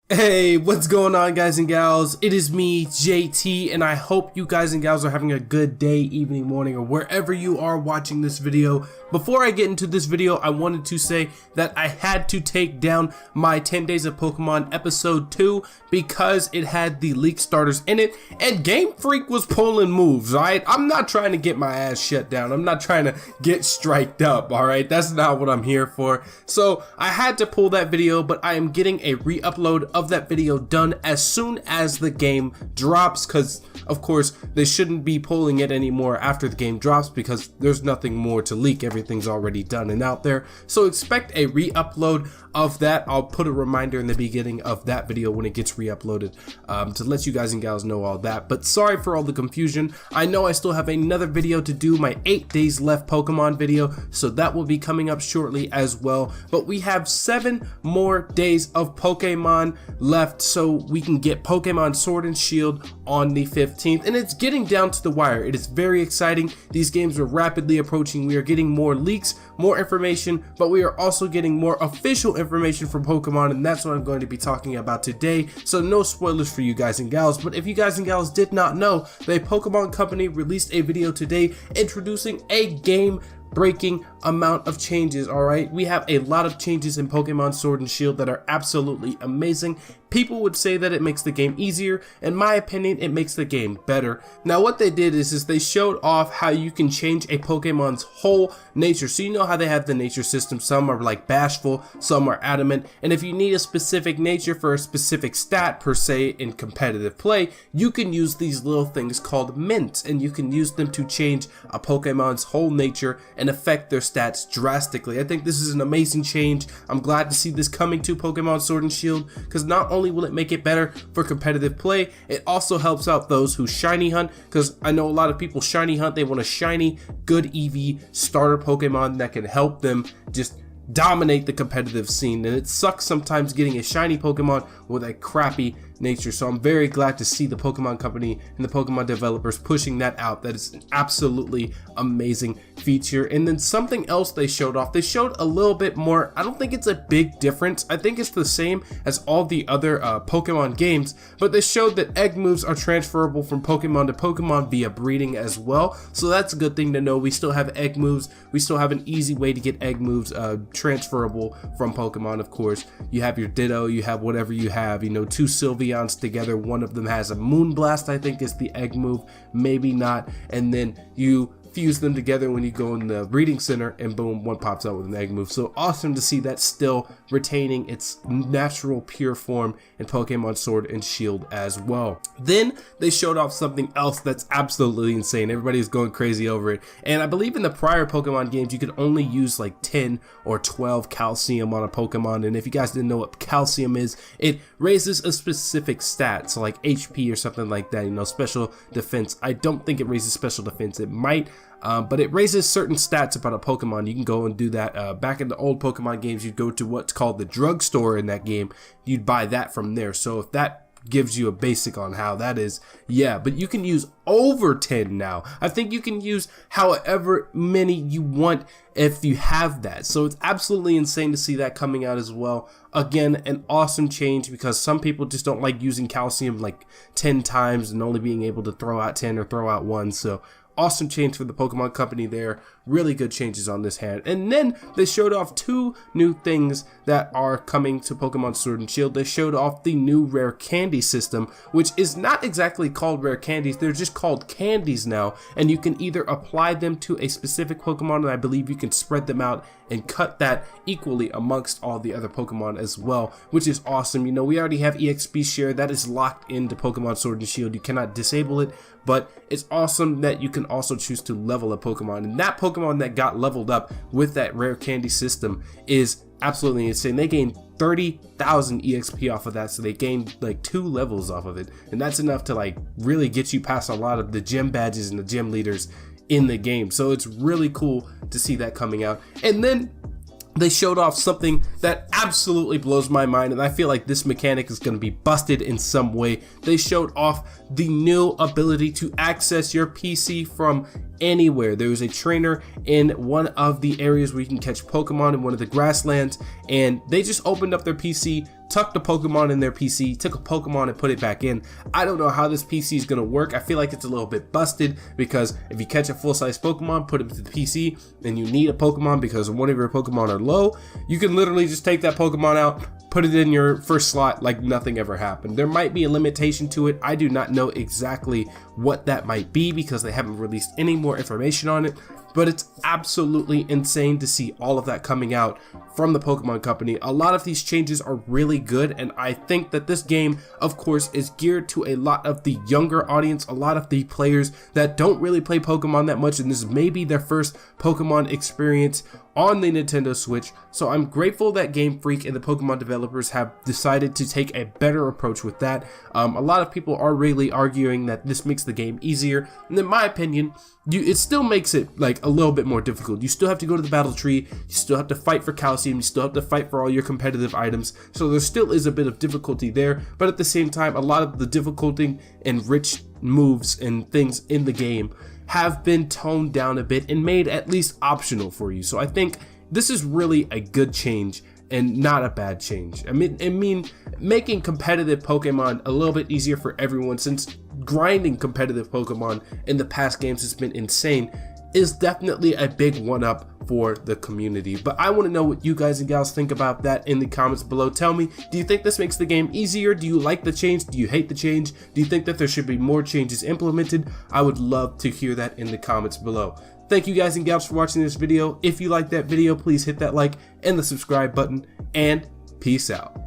Hey, what's going on, guys and gals? It is me, JT, and I hope you guys and gals are having a good day, evening, morning, or wherever you are watching this video. Before I get into this video, I wanted to say that I had to take down my 10 Days of Pokemon Episode 2 because it had the leak starters in it, and Game Freak was pulling moves, alright? I'm not trying to get my ass shut down. I'm not trying to get striked up, alright? That's not what I'm here for. So, I had to pull that video, but I am getting a re-upload of that video done as soon as the game drops, because of course they shouldn't be pulling it anymore after the game drops because there's nothing more to leak. Everything's already done and out there, so expect a re-upload of that. I'll put a reminder in the beginning of that video when it gets re-uploaded to let you guys and gals know all that. But sorry for all the confusion. I know I still have another video to do, my 8 days left Pokemon video, so that will be coming up shortly as well. But we have 7 more days of Pokemon left so we can get Pokemon Sword and Shield on the 15th, and it's getting down to the wire. It is very exciting. These games are rapidly approaching. We are getting more leaks, more information, but we are also getting more official information from Pokemon, and that's what I'm going to be talking about today. So no spoilers for you guys and gals, but if you guys and gals did not know, the Pokemon Company released a video today introducing a game breaking amount of changes. Alright, we have a lot of changes in Pokemon Sword and Shield that are absolutely amazing. People would say that it makes the game easier. In my opinion, it makes the game better. Now what they did is they showed off how you can change a Pokemon's whole nature. So you know how they have the nature system, some are like bashful, some are adamant, and if you need a specific nature for a specific stat per se in competitive play, you can use these little things called mints, and you can use them to change a Pokemon's whole nature and affect their stats drastically. I think this is an amazing change. I'm glad to see this coming to Pokemon Sword and Shield, because not only will it make it better for competitive play, it also helps out those who shiny hunt, because I know a lot of people shiny hunt. They want a shiny, good EV starter Pokemon that can help them just dominate the competitive scene, and it sucks sometimes getting a shiny Pokemon with a crappy nature. So I'm very glad to see the Pokemon Company and the Pokemon developers pushing that out. That is an absolutely amazing feature. And then something else they showed off, they showed a little bit more. I don't think it's a big difference. I think it's the same as all the other Pokemon games, but they showed that egg moves are transferable from Pokemon to Pokemon via breeding as well. So that's a good thing to know. We still have egg moves. We still have an easy way to get egg moves transferable from Pokemon. Of course, you have your Ditto, you have whatever you have, you know, 2 Sylveons together. One of them has a Moonblast, I think is the egg move, maybe not, and then you fuse them together when you go in the breeding center, and boom, one pops out with an egg move. So awesome to see that still retaining its natural pure form in Pokemon Sword and Shield as well. Then they showed off something else that's absolutely insane. Everybody's going crazy over it, and I believe in the prior Pokemon games you could only use like 10 or 12 calcium on a Pokemon, and if you guys didn't know what calcium is, it raises a specific stat, so like HP or something like that, you know, special defense. I don't think it raises special defense. It might, but it raises certain stats about a Pokemon. You can go and do that. Back in the old Pokemon games, you'd go to what's called the drugstore in that game. You'd buy that from there. So if that gives you a basic on how that is, yeah, but you can use over 10 now. I think you can use however many you want if you have that. So it's absolutely insane to see that coming out as well. Again, an awesome change, because some people just don't like using calcium like 10 times and only being able to throw out 10 or throw out 1. So awesome change for the Pokemon Company there. Really good changes on this hand. And then they showed off 2 new things that are coming to Pokemon Sword and Shield. They showed off the new rare candy system, which is not exactly called rare candies. They're just called candies now, and you can either apply them to a specific Pokemon, and I believe you can spread them out and cut that equally amongst all the other Pokemon as well, which is awesome. You know, we already have EXP share that is locked into Pokemon Sword and Shield. You cannot disable it, but it's awesome that you can also choose to level a Pokemon, and that Pokemon that got leveled up with that rare candy system is absolutely insane. They gained 30,000 EXP off of that, so they gained like 2 levels off of it, and that's enough to like really get you past a lot of the gym badges and the gym leaders in the game. So it's really cool to see that coming out. And then they showed off something that absolutely blows my mind, and I feel like this mechanic is going to be busted in some way. They showed off the new ability to access your PC from anywhere. There was a trainer in one of the areas where you can catch Pokemon in one of the grasslands, and they just opened up their PC, tucked a Pokemon in their PC, took a Pokemon and put it back in. I don't know how this PC is going to work. I feel like it's a little bit busted because if you catch a full-size Pokemon, put it to the PC, and you need a Pokemon because one of your Pokemon are low, you can literally just take that Pokemon out, put it in your first slot like nothing ever happened. There might be a limitation to it. I do not know exactly what that might be because they haven't released any more information on it, but it's absolutely insane to see all of that coming out from the Pokemon Company. A lot of these changes are really good, and I think that this game, of course, is geared to a lot of the younger audience, a lot of the players that don't really play Pokemon that much, and this is maybe their first Pokemon experience on the Nintendo Switch. So I'm grateful that Game Freak and the Pokemon developers have decided to take a better approach with that. A lot of people are really arguing that this makes the game easier, and in my opinion, it still makes it like a little bit more difficult. You still have to go to the battle tree, you still have to fight for calcium, you still have to fight for all your competitive items, so there still is a bit of difficulty there, but at the same time, a lot of the difficulty and rich moves and things in the game have been toned down a bit and made at least optional for you. So I think this is really a good change and not a bad change. I mean, making competitive Pokemon a little bit easier for everyone, since grinding competitive Pokemon in the past games has been insane, is definitely a big one-up for the community. But I want to know what you guys and gals think about that in the comments below. Tell me, do you think this makes the game easier? Do you like the change? Do you hate the change? Do you think that there should be more changes implemented? I would love to hear that in the comments below. Thank you guys and gals for watching this video. If you liked that video, please hit that like and the subscribe button, and peace out.